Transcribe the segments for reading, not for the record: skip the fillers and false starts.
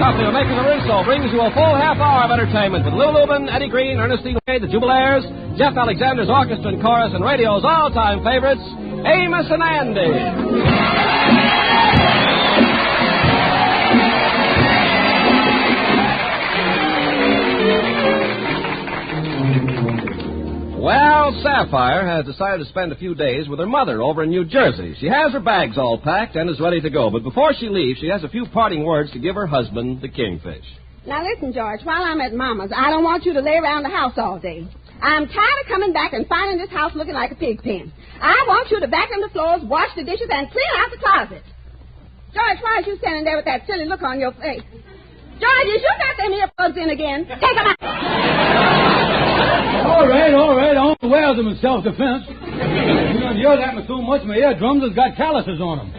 Coffee, the makers of Rinso, brings you a full half hour of entertainment with Lou Lubin, Eddie Green, Ernestine Wade, the Jubilaires, Jeff Alexander's orchestra and chorus, and radio's all-time favorites, Amos and Andy. Well, Sapphire has decided to spend a few days with her mother over in New Jersey. She has her bags all packed and is ready to go. But before she leaves, she has a few parting words to give her husband, the Kingfish. Now, listen, George, while I'm at Mama's, I don't want you to lay around the house all day. I'm tired of coming back and finding this house looking like a pig pen. I want you to vacuum the floors, wash the dishes, and clean out the closet. George, why are you standing there with that silly look on your face? George, you sure got them earplugs in again. Take them out. All right. I only wear them in self-defense. You don't yell at me so much, my eardrums has got calluses on them.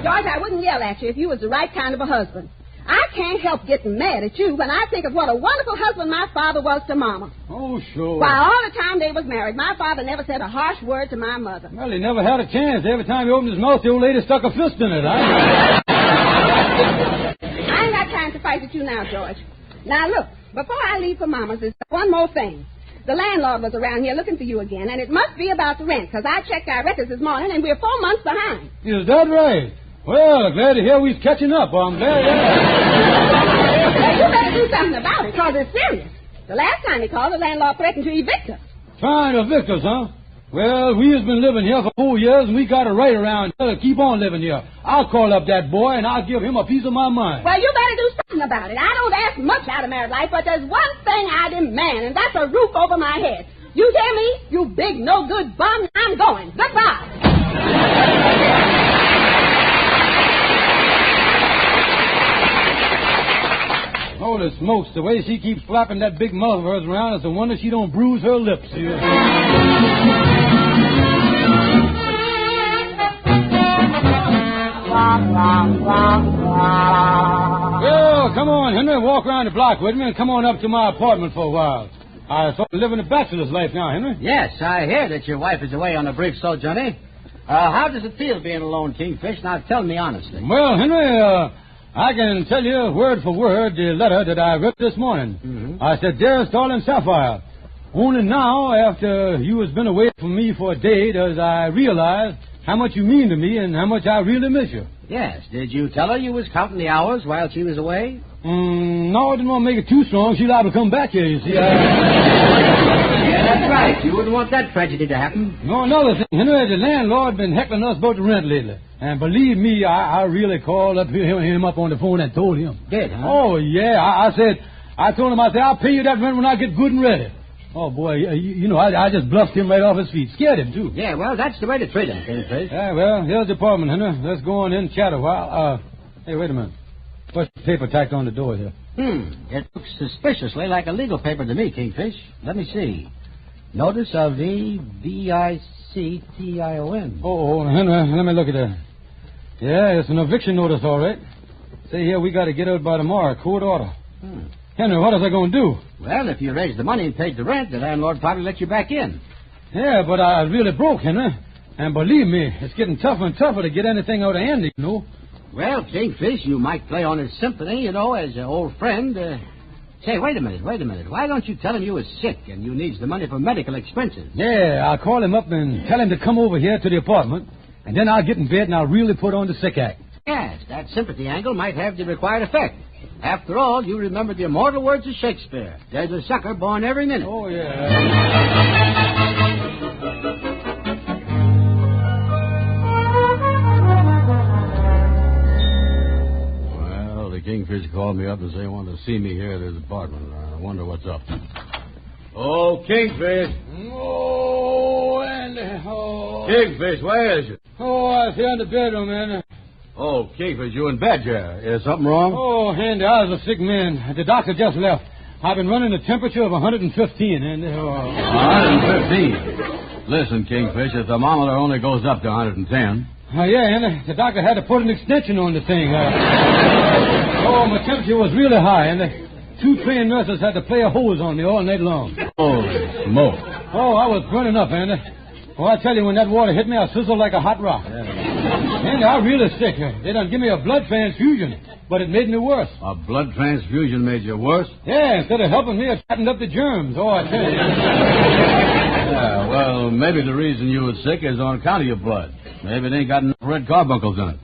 George, I wouldn't yell at you if you was the right kind of a husband. I can't help getting mad at you when I think of what a wonderful husband my father was to Mama. Oh, sure. Why, all the time they was married, my father never said a harsh word to my mother. Well, he never had a chance. Every time he opened his mouth, the old lady stuck a fist in it. I ain't got time to fight with you now, George. Now, look, before I leave for Mama's, there's one more thing. The landlord was around here looking for you again, and it must be about the rent, because I checked our records this morning, and we're 4 months behind. Is that right? Well, glad to hear we're catching up. I'm glad. Well, you better do something about it, because it's serious. The last time he called, the landlord threatened to evict us. Trying to evict us, huh? Well, we has been living here for 4 years, and we got a right around here to keep on living here. I'll call up that boy, and I'll give him a piece of my mind. Well, you better do something about it. I don't ask much out of married life, but there's one thing I demand, and that's a roof over my head. You hear me? You big no-good bum, I'm going. Goodbye. Holy smokes, the way she keeps flapping that big mouth of hers around, it's a wonder she don't bruise her lips here. Well, come on, Henry, walk around the block with me and come on up to my apartment for a while. I sort of living a bachelor's life now, Henry. Yes, I hear that your wife is away on a brief sojourn. How does it feel being alone, Kingfish? Now, tell me honestly. Well, Henry, I can tell you word for word the letter that I wrote this morning. Mm-hmm. I said, Dearest darling Sapphire, only now, after you has been away from me for a day, does I realize how much you mean to me and how much I really miss you. Yes. Did you tell her you was counting the hours while she was away? No, I didn't want to make it too strong. She's liable to come back here, you see. Yeah, that's right. You wouldn't want that tragedy to happen. No, another thing, Henry, the landlord been heckling us about the rent lately. And believe me, I really called up him up on the phone and told him. Did, huh? Oh, yeah. I told him, I'll pay you that rent when I get good and ready. Oh, boy, I just bluffed him right off his feet. Scared him, too. Yeah, well, that's the way to treat him, Kingfish. Yeah, well, here's the apartment, Henry. Let's go on in and chat a while. Hey, wait a minute. What's the paper tacked on the door here? It looks suspiciously like a legal paper to me, Kingfish. Let me see. Notice of the Eviction. Oh, Henry, let me look at that. Yeah, it's an eviction notice, all right. Say here, we got to get out by tomorrow. Court order. Henry, what is I going to do? Well, if you raised the money and paid the rent, the landlord probably let you back in. Yeah, but I really broke, Henry. And believe me, it's getting tougher and tougher to get anything out of Andy, you know. Well, Kingfish, you might play on his symphony, as an old friend. Say, wait a minute. Why don't you tell him you was sick and you needs the money for medical expenses? Yeah, I'll call him up and tell him to come over here to the apartment, and then I'll get in bed and I'll really put on the sick act. Yes, that sympathy angle might have the required effect. After all, you remember the immortal words of Shakespeare. There's a sucker born every minute. Oh, yeah. Well, the Kingfish called me up and said he wanted to see me here at his apartment. I wonder what's up. Oh, Kingfish. Oh, Andy. Oh. Kingfish, where is you? Oh, I was here in the bedroom, Andy. Oh, Kingfish, you in bed here. Is something wrong? Oh, Andy, I was a sick man. The doctor just left. I've been running a temperature of 115, Andy. 115? Listen, Kingfish, the thermometer only goes up to 110. Yeah, Andy. The doctor had to put an extension on the thing. My temperature was really high, and the 2 trained nurses had to play a hose on me all night long. Holy smoke. Oh, I was burning up, Andy. Oh, I tell you, when that water hit me, I sizzled like a hot rock. Yeah. Andy, I'm really sick. They done give me a blood transfusion. but it made me worse. A blood transfusion made you worse? Yeah, instead of helping me, it fattened up the germs. Oh, I tell you. Yeah, well, maybe the reason you were sick is on account of your blood. Maybe it ain't got enough red carbuncles in it.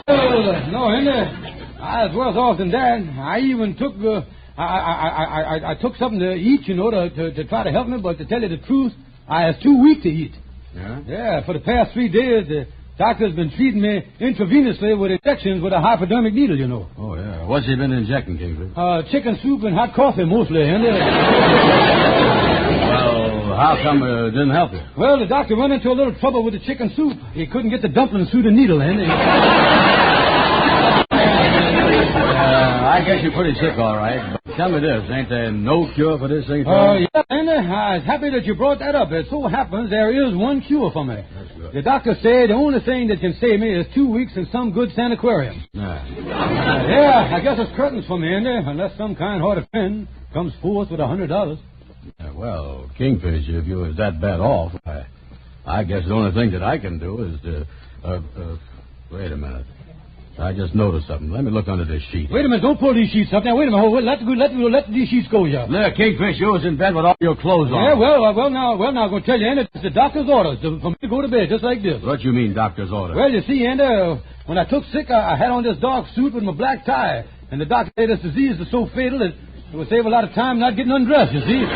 Well, no, Henry. I was worse off than that. I even took I took something to eat, to try to help me, but to tell you the truth, I was too weak to eat. Yeah? Yeah, for the past 3 days, the doctor's been treating me intravenously with injections with a hypodermic needle, Oh, yeah. What's he been injecting, Kingfish? Chicken soup and hot coffee, mostly, Henry. Well, how come it didn't help you? Well, the doctor run into a little trouble with the chicken soup. He couldn't get the dumplings through the needle, Henry. I guess you're pretty sick, all right. But tell me this, ain't there no cure for this thing? Yeah, Henry, I was happy that you brought that up. It so happens there is one cure for me. That's good. The doctor said the only thing that can save me is 2 weeks in some good sanatorium. Yeah, I guess it's curtains for me, Henry, unless some kind-hearted friend comes forth with $100. Yeah, well, Kingfish, if you was that bad off, I guess the only thing that I can do is to... wait a minute. I just noticed something. Let me look under this sheet. Wait a minute, don't pull these sheets up now. Wait a minute. Let these sheets go, yeah. There, Kingfish, you was in bed with all your clothes on. Yeah, well, now, I'm going to tell you, Andy, it's the doctor's orders for me to go to bed just like this. What you mean, doctor's order? Well, you see, Andy, when I took sick, I had on this dark suit with my black tie, and the doctor said this disease is so fatal that it would save a lot of time not getting undressed, you see. This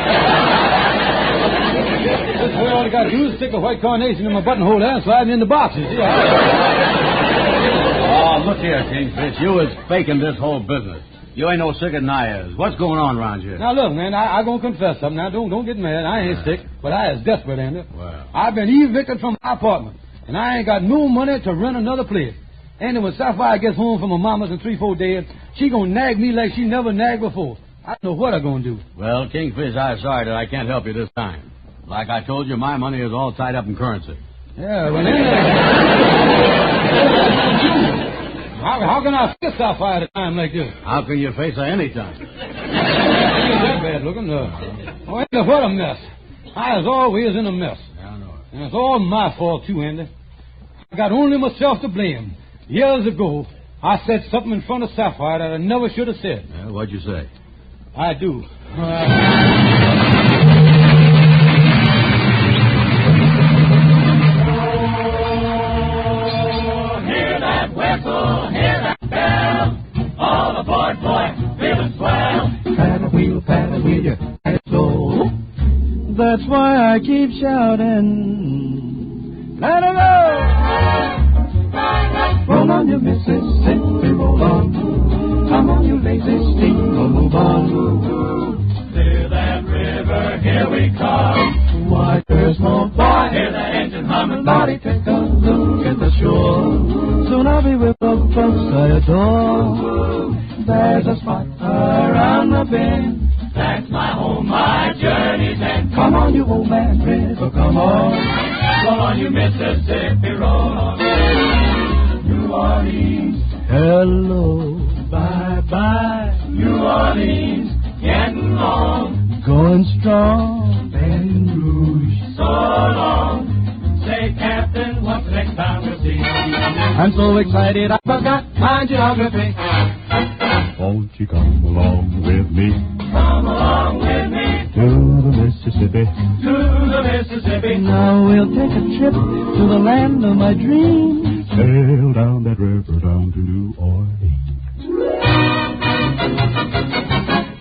way, all I got to do is stick a white carnation in my buttonhole there and slide me in the box, you see. Oh, look here, Kingfish. You was faking this whole business. You ain't no sicker than I is. What's going on around here? Now, look, man, I'm going to confess something. Now, don't get mad. I ain't sick, but I is desperate, Andy. Well. I've been evicted from my apartment, and I ain't got no money to rent another place. Andy, when Sapphire gets home from her mama's in 3-4 days, she going to nag me like she never nagged before. I don't know what I'm going to do. Well, Kingfish, I'm sorry that I can't help you this time. Like I told you, my money is all tied up in currency. Yeah, well, Andy... How can I face Sapphire at a time like this? How can you face her any time? Ain't that bad looking? Oh, Andy, what a mess. I was always in a mess. Yeah, I know it. And it's all my fault, too, Andy. I got only myself to blame. Years ago, I said something in front of Sapphire that I never should have said. Yeah, what'd you say? I do. Hear that whistle, hear that bell. All aboard, boy, feeling swell. Paddle wheel, you paddle slow. That's why I keep shouting. Let her go! Roll on, you Mississippi, roll on. Come on, you lazy steamer, move on. Clear that river, here we come. Why, there's no boy. Hear the engine humming. Body, take a look at the shore. Soon I'll be with the folks I adore. There's a spot around the bend. That's my home, my journey's end. Come on, you old man river, come on. Roll on, you Mississippi, roll on. New Orleans, Hello, bye-bye. New Orleans, getting long. Going strong, Baton Rouge. So long. Say, Captain, what's the next time we'll see? I'm so excited I forgot my geography. Won't you come along with me Come along with me to the Mississippi? to the Mississippi. Now we'll take a trip to the land of my dreams. Sail down that river down to New Orleans.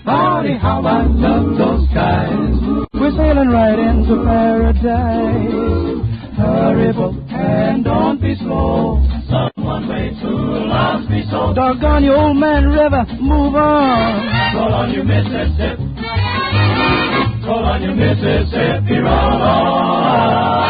Lordy, how I love those skies. We're sailing right into paradise. Hurry, boat, and don't be slow. Someone way too lost me so. Doggone you, old man river, move on. Roll on, you Mississippi. Roll on, you Mississippi, roll on.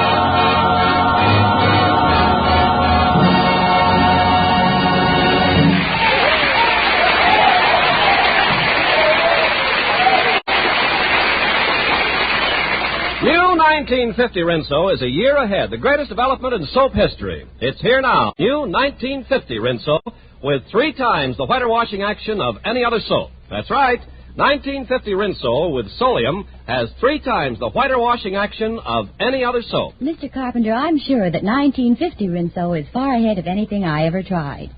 New 1950 Rinso is a year ahead, the greatest development in soap history. It's here now. New 1950 Rinso with 3 times the whiter washing action of any other soap. That's right. 1950 Rinso with Solium has 3 times the whiter washing action of any other soap. Mr. Carpenter, I'm sure that 1950 Rinso is far ahead of anything I ever tried.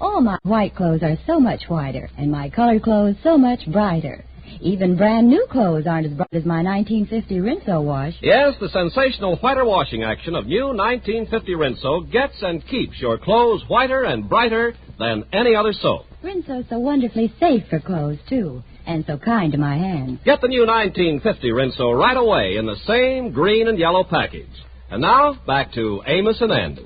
All my white clothes are so much whiter, and my colored clothes so much brighter. Even brand new clothes aren't as bright as my 1950 Rinso wash. Yes, the sensational whiter washing action of new 1950 Rinso gets and keeps your clothes whiter and brighter than any other soap. Rinso's so wonderfully safe for clothes, too, and so kind to my hands. Get the new 1950 Rinso right away in the same green and yellow package. And now, back to Amos and Andy.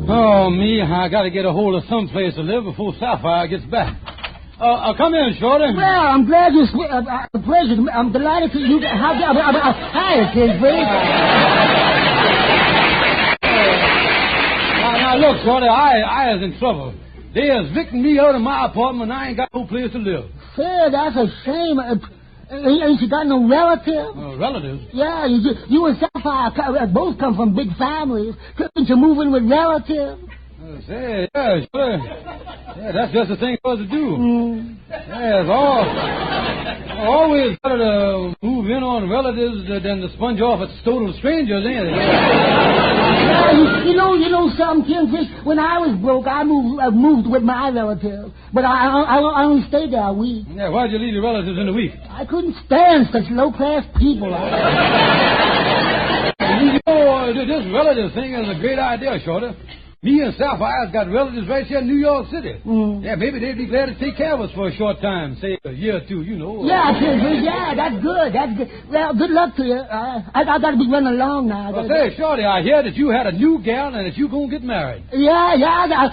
Oh, me, I got to get a hold of some place to live before Sapphire gets back. Come in, Shorty. Well, I'm glad you're pleasure. I'm delighted to you. Hi, Kingfish. Now, look, Shorty, I is in trouble. They is evicting me out of my apartment, and I ain't got no place to live. Say, that's a shame. Ain't you got no relatives? Relatives? Yeah, you and Sapphire both come from big families. Couldn't you move in with relatives? Say, yeah, sure. Yeah, that's just the thing for us to do. Yeah, it's always better to move in on relatives than to sponge off at total strangers, ain't it? Yeah, you know something, Kingfish? When I was broke, I moved with my relatives. But I only stayed there a week. Yeah, why'd you leave your relatives in a week? I couldn't stand such low-class people. You know, this relative thing is a great idea, Shorty. Me and Sapphire's got relatives right here in New York City. Yeah, maybe they'd be glad to take care of us for a short time, say a year or two, you know. Yeah, that's good. Well, good luck to you. I got to be running along now. Well, say, Shorty, I hear that you had a new gal and that you going to get married. Yeah,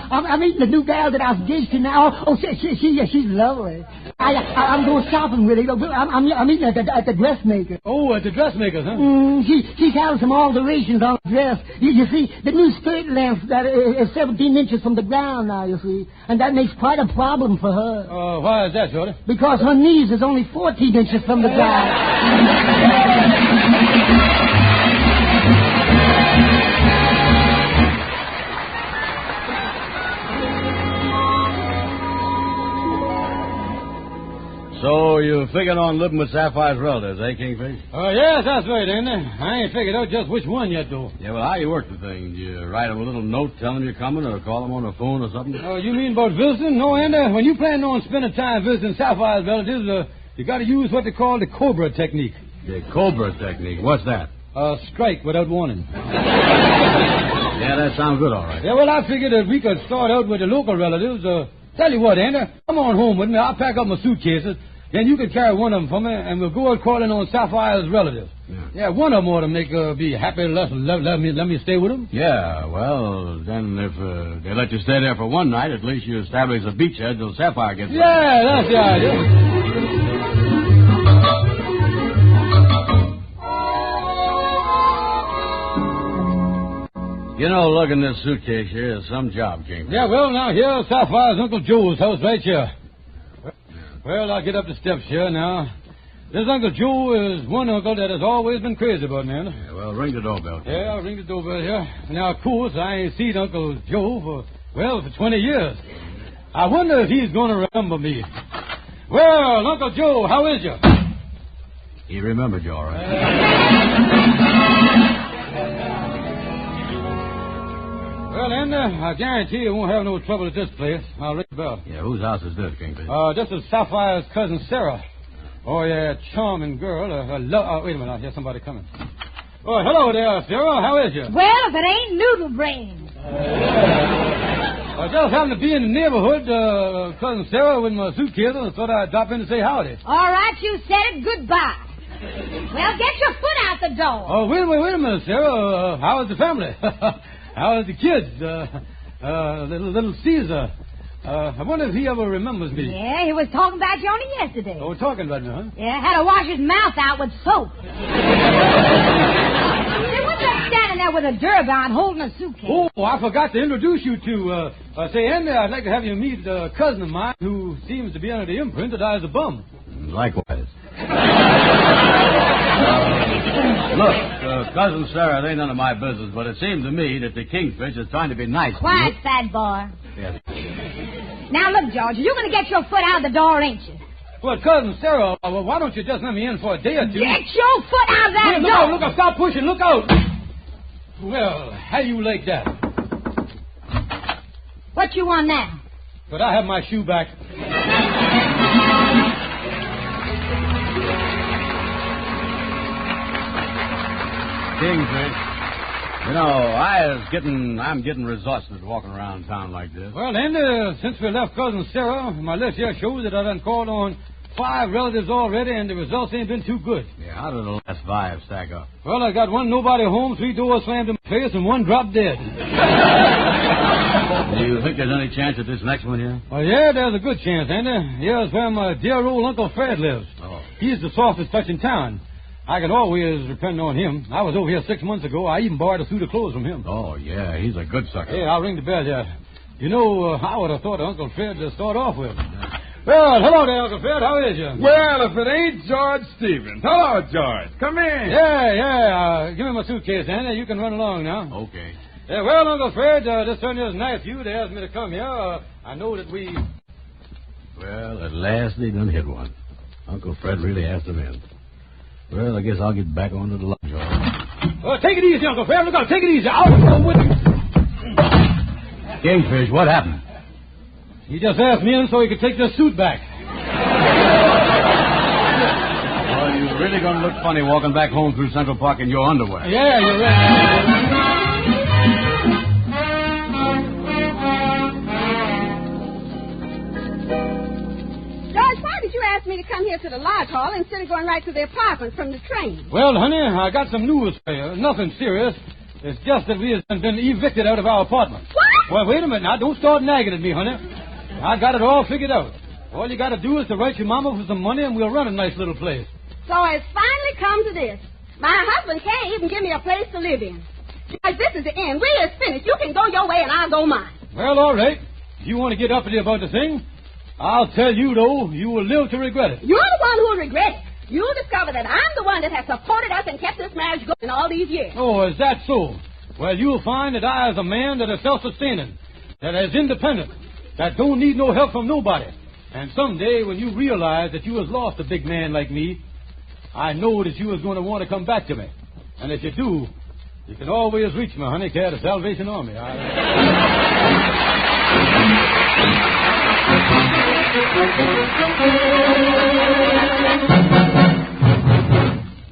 I'm meeting the new gal that I was engaged to now. Oh, she's lovely. I'm going shopping with her. I'm meeting at the dressmaker. Oh, at the dressmaker's, huh? She's having some alterations on the dress. You see, the new skirt length that is 17 inches from the ground now, you see. And that makes quite a problem for her. Why is that, Shorty? Because her knees is only 14 inches from the ground. So you figured on living with Sapphire's relatives, eh, Kingfish? Yes, that's right, Andy. I ain't figured out just which one yet, though. Yeah, well, how you work the thing? You write them a little note telling them you're coming, or call them on the phone or something? Oh, you mean about visiting? No, Andy. When you plan on spending time visiting Sapphire's relatives, you got to use what they call the Cobra technique. The Cobra technique? What's that? Strike without warning. Yeah, that sounds good, all right. Yeah, well, I figured that we could start out with the local relatives. Tell you what, Andy, come on home with me. I'll pack up my suitcases. Then you can carry one of them for me, and we'll go out calling on Sapphire's relatives. Yeah, one of them ought to be happy to let me stay with them. Yeah, well, then if they let you stay there for one night, at least you establish a beachhead till Sapphire gets back. Yeah, that's the idea. You know, look in this suitcase here is some job, King. Yeah, well, now, here's Sapphire's Uncle Joe's house right here. Well, I'll get up the steps here now. This Uncle Joe is one uncle that has always been crazy about me. Yeah, well, ring the doorbell. Yeah, I'll ring the doorbell here. Now, of course, I ain't seen Uncle Joe for 20 years. I wonder if he's going to remember me. Well, Uncle Joe, how is you? He remembered you, all right. Well, then, I guarantee you won't have no trouble at this place. I'll ring the bell. Yeah, whose house is this, Kingfish? This is Sapphire's cousin Sarah. Oh, yeah, charming girl. Wait a minute, I hear somebody coming. Oh, hello there, Sarah. How is you? Well, if it ain't noodle brain. I just happened to be in the neighborhood, cousin Sarah, with my suitcase, and I thought I'd drop in to say howdy. All right, you said it. Goodbye. Well, get your foot out the door. Oh, wait a minute, Sarah. How is the family? How is the kids? Little Caesar. I wonder if he ever remembers me. Yeah, he was talking about you only yesterday. Oh, talking about me, huh? Yeah, had to wash his mouth out with soap. Hey, what's that standing there with a durban holding a suitcase? Oh, I forgot to introduce you to, say, Andy, I'd like to have you meet a cousin of mine who seems to be under the imprint that I was a bum. Likewise. Look, Cousin Sarah, it ain't none of my business, but it seems to me that the Kingfish is trying to be nice. Quiet, fat boy. Yes. Now, look, George, you're going to get your foot out of the door, ain't you? Well, Cousin Sarah, why don't you just let me in for a day or two? Get your foot out of that door! Look out, stop pushing, look out! Well, how you like that? What you want now? Could I have my shoe back? Kingfish. You know, I'm getting resourceful walking around town like this. Well, then, since we left Cousin Sarah, my list here shows that I done called on 5 relatives already, and the results ain't been too good. Yeah, how did the last 5 stack up? Well, I got 1 nobody home, 3 doors slammed in my face, and 1 dropped dead. Do you think there's any chance at this next one here? Well, yeah, there's a good chance, Andy. Here's where my dear old Uncle Fred lives. Oh. He's the softest touch in town. I can always depend on him. I was over here 6 months ago. I even borrowed a suit of clothes from him. Oh, yeah, he's a good sucker. Hey, I'll ring the bell, yeah. You know, I would have thought Uncle Fred to start off with. Well, hello there, Uncle Fred. How is you? Well, if it ain't George Stevens. Hello, George. Come in. Yeah. Give me my suitcase, Andy. You can run along now. Okay. Yeah, well, Uncle Fred, this certainly is nice of you to ask me to come here. I know that we... Well, at last they done hit one. Uncle Fred really asked them in. Well, I guess I'll get back onto the lunch hour. Take it easy, Uncle Fred. Look out, take it easy. I'll go with you. Kingfish, what happened? He just asked me in so he could take this suit back. Well, you're really going to look funny walking back home through Central Park in your underwear. Yeah, you're right. Asked me to come here to the lodge hall instead of going right to the apartment from the train. Well, honey, I got some news for you. Nothing serious. It's just that we have been evicted out of our apartment. What? Well, wait a minute now. Don't start nagging at me, honey. I got it all figured out. All you got to do is to write your mama for some money, and we'll run a nice little place. So it's finally come to this. My husband can't even give me a place to live in. George, this is the end. We're finished. You can go your way, and I'll go mine. Well, all right. If you want to get uppity about the thing... I'll tell you, though, you will live to regret it. You're the one who will regret it. You'll discover that I'm the one that has supported us and kept this marriage going all these years. Oh, is that so? Well, you'll find that I is a man that is self-sustaining, that is independent, that don't need no help from nobody. And someday, when you realize that you has lost a big man like me, I know that you is going to want to come back to me. And if you do, you can always reach me, honey, care the Salvation Army.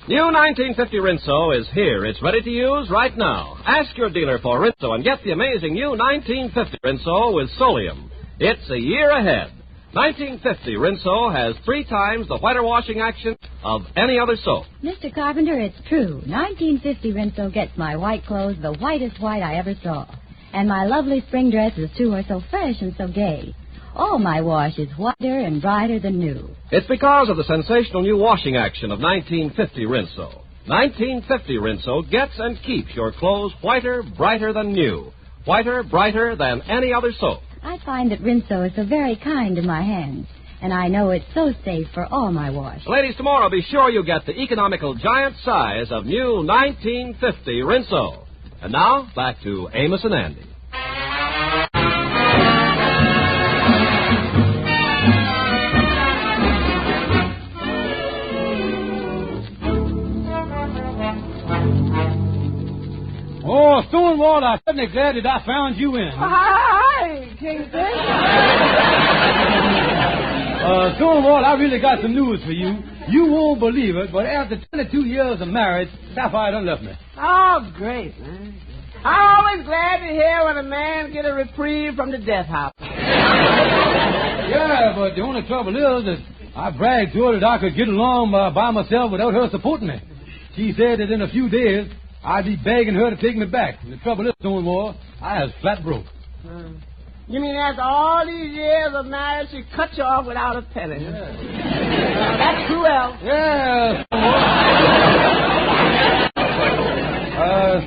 New 1950 Rinso is here. It's ready to use right now. Ask your dealer for Rinso and get the amazing new 1950 Rinso with Solium. It's a year ahead. 1950 Rinso has 3 times the whiter washing action of any other soap. Mr. Carpenter, it's true. 1950 Rinso gets my white clothes the whitest white I ever saw. And my lovely spring dresses, too, are so fresh and so gay. All my wash is whiter and brighter than new. It's because of the sensational new washing action of 1950 Rinso. 1950 Rinso gets and keeps your clothes whiter, brighter than new. Whiter, brighter than any other soap. I find that Rinso is so very kind to my hands. And I know it's so safe for all my wash. Ladies, tomorrow be sure you get the economical giant size of new 1950 Rinso. And now, back to Amos and Andy. Oh, Stonewall, I'm certainly glad that I found you in. Hi, Kingfish. Stonewall, I really got some news for you. You won't believe it, but after 22 years of marriage, Sapphire done left me. Oh, great, man. I'm always glad to hear when a man get a reprieve from the death house. Yeah, but the only trouble is that I bragged to her that I could get along by myself without her supporting me. She said that in a few days, I'd be begging her to take me back. And the trouble is, Stonewall, I was flat broke. You mean after all these years of marriage, she cut you off without a penny? Yeah. That's cruel. Yeah.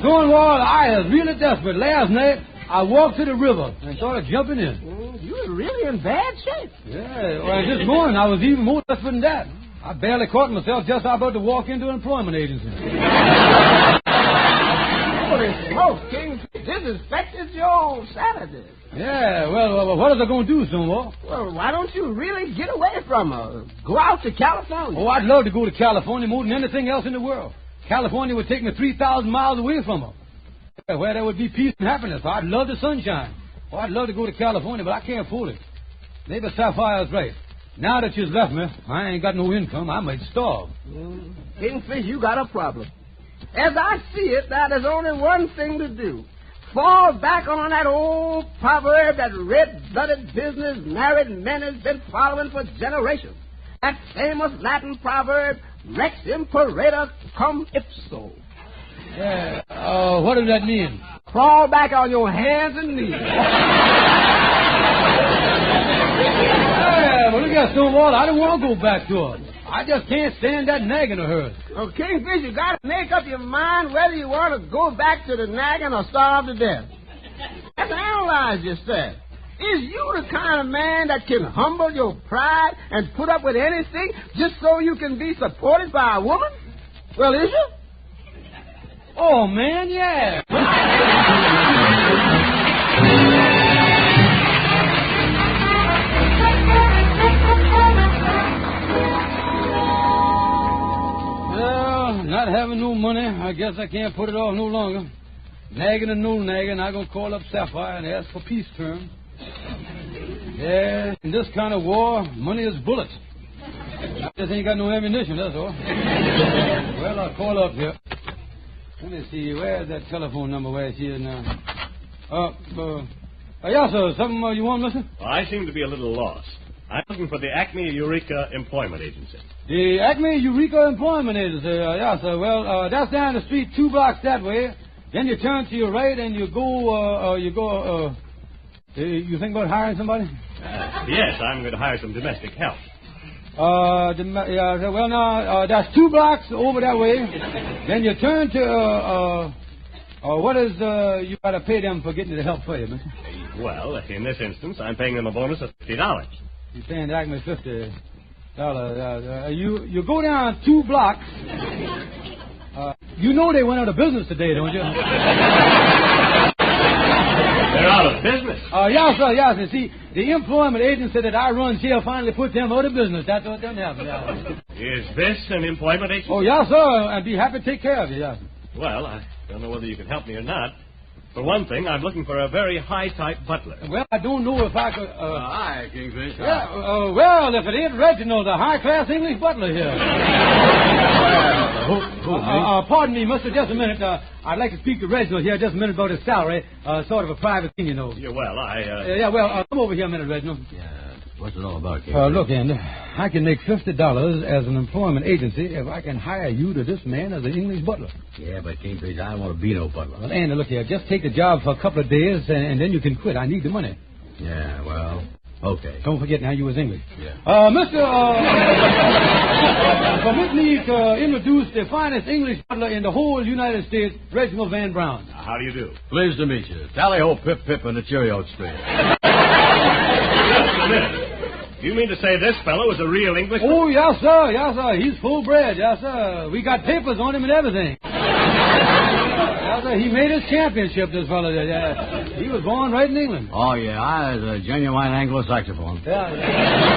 Stonewall, I was really desperate. Last night, I walked to the river and started jumping in. You were really in bad shape. Yeah, well, this morning I was even more desperate than that. I barely caught myself just about to walk into an employment agency. Holy smoke, King. This is Spectre's your Saturday. Yeah, well, what is I going to do, Stonewall? Well, why don't you really get away from her? Go out to California. Oh, I'd love to go to California more than anything else in the world. California would take me 3,000 miles away from her. Yeah, where there would be peace and happiness. I'd love the sunshine. Oh, I'd love to go to California, but I can't afford it. Maybe Sapphire's right. Now that she's left me, I ain't got no income. I might starve. Kingfish, you got a problem. As I see it, now there's only one thing to do. Fall back on that old proverb that red-blooded business married men has been following for generations. That famous Latin proverb, Rex imperator cum ipso. Yeah, what does that mean? Crawl back on your hands and knees. Yeah, well, look at Stonewall. I don't want to go back to her. I just can't stand that nagging of hers. Well, Kingfish, you got to make up your mind whether you want to go back to the nagging or starve to death. Let's analyze yourself. Is you the kind of man that can humble your pride and put up with anything just so you can be supported by a woman? Well, is you? Oh, man, yeah. Well, not having no money, I guess I can't put it off no longer. Nagging and no nagging, I'm going to call up Sapphire and ask for peace terms. Yeah, in this kind of war, money is bullets. I just ain't got no ammunition, that's all. Well, I'll call up here. Let me see, where's that telephone number where she is now? Yes, sir, something you want, mister? Well, I seem to be a little lost. I'm looking for the Acme Eureka Employment Agency. The Acme Eureka Employment Agency, yes, sir. Well, that's down the street 2 blocks that way. Then you turn to your right and you go, you think about hiring somebody? Yes, I'm going to hire some domestic help. That's 2 blocks over that way. Then you turn to, what is, you got to pay them for getting the help for you, mister? Well, in this instance, I'm paying them a bonus of $50. You're paying Acme $50. You go down 2 blocks. You know they went out of business today, don't you? They're out of business? Yes, sir, yes. You see, the employment agency that I run here finally put them out of business. That's what done happened. Is this an employment agency? Oh, yes, sir. I'd be happy to take care of you, yes. Well, I don't know whether you can help me or not. For one thing, I'm looking for a very high-type butler. Well, I don't know if I could... Hi, Kingfish. Yeah, well, if it ain't Reginald, the high-class English butler here. Pardon me, mister, just a minute. I'd like to speak to Reginald here just a minute about his salary. Sort of a private thing, you know. Yeah, well, come over here a minute, Reginald. Yeah. What's it all about, Kingfish? Look, Andy, I can make $50 as an employment agency if I can hire you to this man as an English butler. Yeah, but Kingfish, I don't want to be no butler. Well, Andy, look here. Just take the job for a couple of days, and then you can quit. I need the money. Yeah, well, okay. Don't forget now you was English. Yeah. Permit me to introduce the finest English butler in the whole United States, Reginald Van Brown. How do you do? Pleased to meet you. Tally-ho, pip-pip, and the Cheerio street. Just a minute. You mean to say this fellow is a real Englishman? Oh, yes, sir. Yes, sir. He's full-bred. Yes, sir. We got papers on him and everything. Yes, sir. He made his championship, this fellow did. He was born right in England. Oh, yeah. I was a genuine Anglo-Saxophone. Yeah.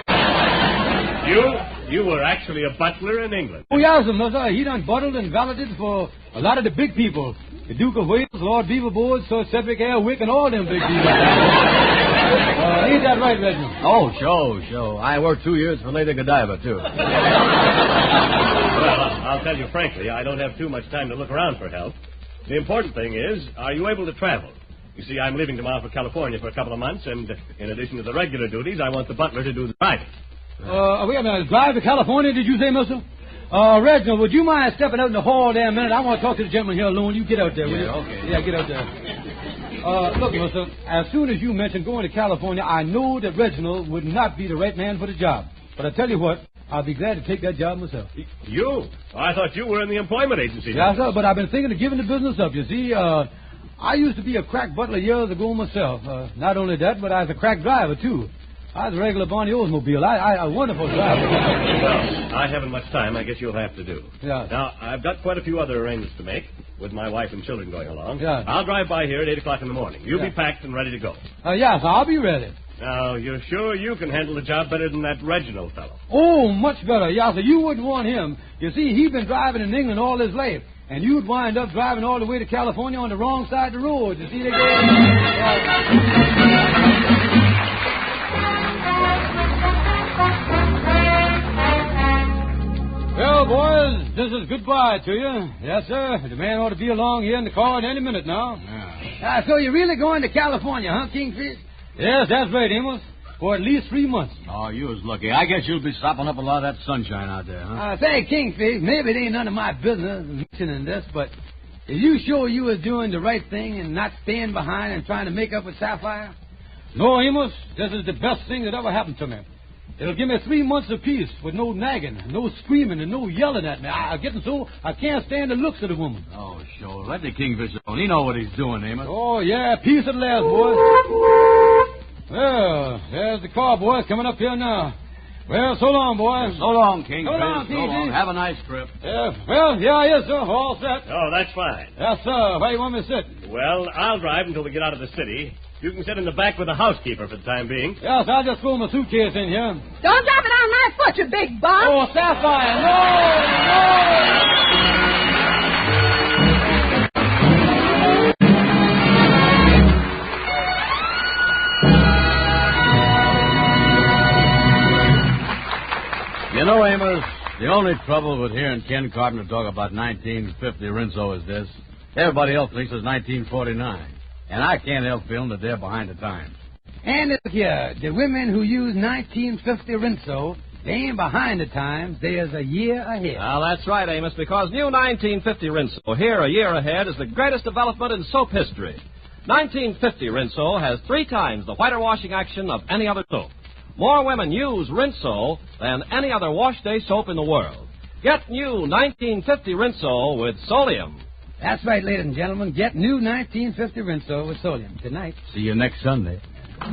You were actually a butler in England? Oh, yes, sir. He done buttled and valeted for a lot of the big people. The Duke of Wales, Lord Beaverboard, Sir Cedric Airwick, and all them big people. Ain't that right, Reginald? Oh, sure. I worked 2 years for Lady Godiva, too. Well, I'll tell you frankly, I don't have too much time to look around for help. The important thing is, are you able to travel? You see, I'm leaving tomorrow for California for a couple of months, and in addition to the regular duties, I want the butler to do the driving. Wait a minute. Drive to California, did you say, mister? Reginald, would you mind stepping out in the hall there a minute? I want to talk to the gentleman here alone. You get out there, will you? Okay. Yeah, get out there. Look, mister, as soon as you mentioned going to California, I know that Reginald would not be the right man for the job. But I tell you what, I'll be glad to take that job myself. You? I thought you were in the employment agency. Yes, sir, but I've been thinking of giving the business up. You see, I used to be a crack butler years ago myself. Not only that, but I was a crack driver, too. I was a regular Barney Oldsmobile. I a wonderful driver. Well, I haven't much time. I guess you'll have to do. Yeah. Now, I've got quite a few other arrangements to make, with my wife and children going along. Yeah. I'll drive by here at 8 o'clock in the morning. You'll Yeah. be packed and ready to go. Yes, I'll be ready. Now, you're sure you can handle the job better than that Reginald fellow? Oh, much better. Yeah, so you wouldn't want him. You see, he's been driving in England all his life. And you'd wind up driving all the way to California on the wrong side of the road. You see, they go... Well, boys, this is goodbye to you. Yes, sir. The man ought to be along here in the car at any minute now. Yeah. So you're really going to California, huh, Kingfish? Yes, that's right, Amos. For at least 3 months. Oh, you was lucky. I guess you'll be sopping up a lot of that sunshine out there, huh? Say, Kingfish, maybe it ain't none of my business mentioning this, but are you sure you was doing the right thing and not staying behind and trying to make up with Sapphire? No, Amos, this is the best thing that ever happened to me. It'll give me 3 months of peace with no nagging, no screaming, and no yelling at me. I'm getting so I can't stand the looks of the woman. Oh, sure. Let the Kingfish alone. He know what he's doing, Amos. Oh, yeah, peace at last, boys. Well, there's the car, boys, coming up here now. Well, so long, boys. So long, Kingfish. So long, Kingfish. Have a nice trip. Yes, sir. All set. Oh, that's fine. Yes, sir. Where you want me to sit? Well, I'll drive until we get out of the city. You can sit in the back with the housekeeper for the time being. Yes, I'll just throw my suitcase in here. Don't drop it on my foot, you big bum. Oh, Sapphire, no! You know, Amos, the only trouble with hearing Ken Carpenter talk about 1950 Rinso is this. Everybody else thinks it's 1949. And I can't help feeling that they're behind the times. And look here, the women who use 1950 Rinso, they ain't behind the times. There's a year ahead. Well, that's right, Amos, because new 1950 Rinso, here a year ahead, is the greatest development in soap history. 1950 Rinso has 3 times the whiter washing action of any other soap. More women use Rinso than any other wash day soap in the world. Get new 1950 Rinso with Solium. That's right, ladies and gentlemen. Get new 1950 Rinso with Solium. Good night. See you next Sunday. Be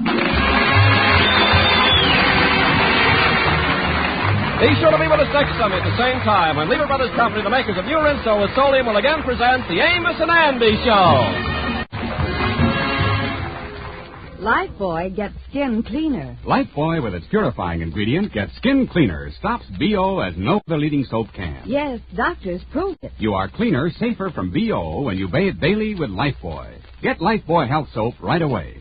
sure to be with us next Sunday at the same time when Lever Brothers Company, the makers of new Rinso with Solium, will again present the Amos and Andy Show. Lifebuoy gets skin cleaner. Lifebuoy, with its purifying ingredient, gets skin cleaner, stops BO as no other leading soap can. Yes, doctors proved it. You are cleaner, safer from BO when you bathe daily with Lifebuoy. Get Lifebuoy Health Soap right away.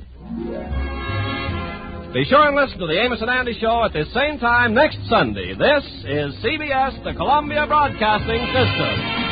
Be sure and listen to the Amos and Andy Show at the same time next Sunday. This is CBS, the Columbia Broadcasting System.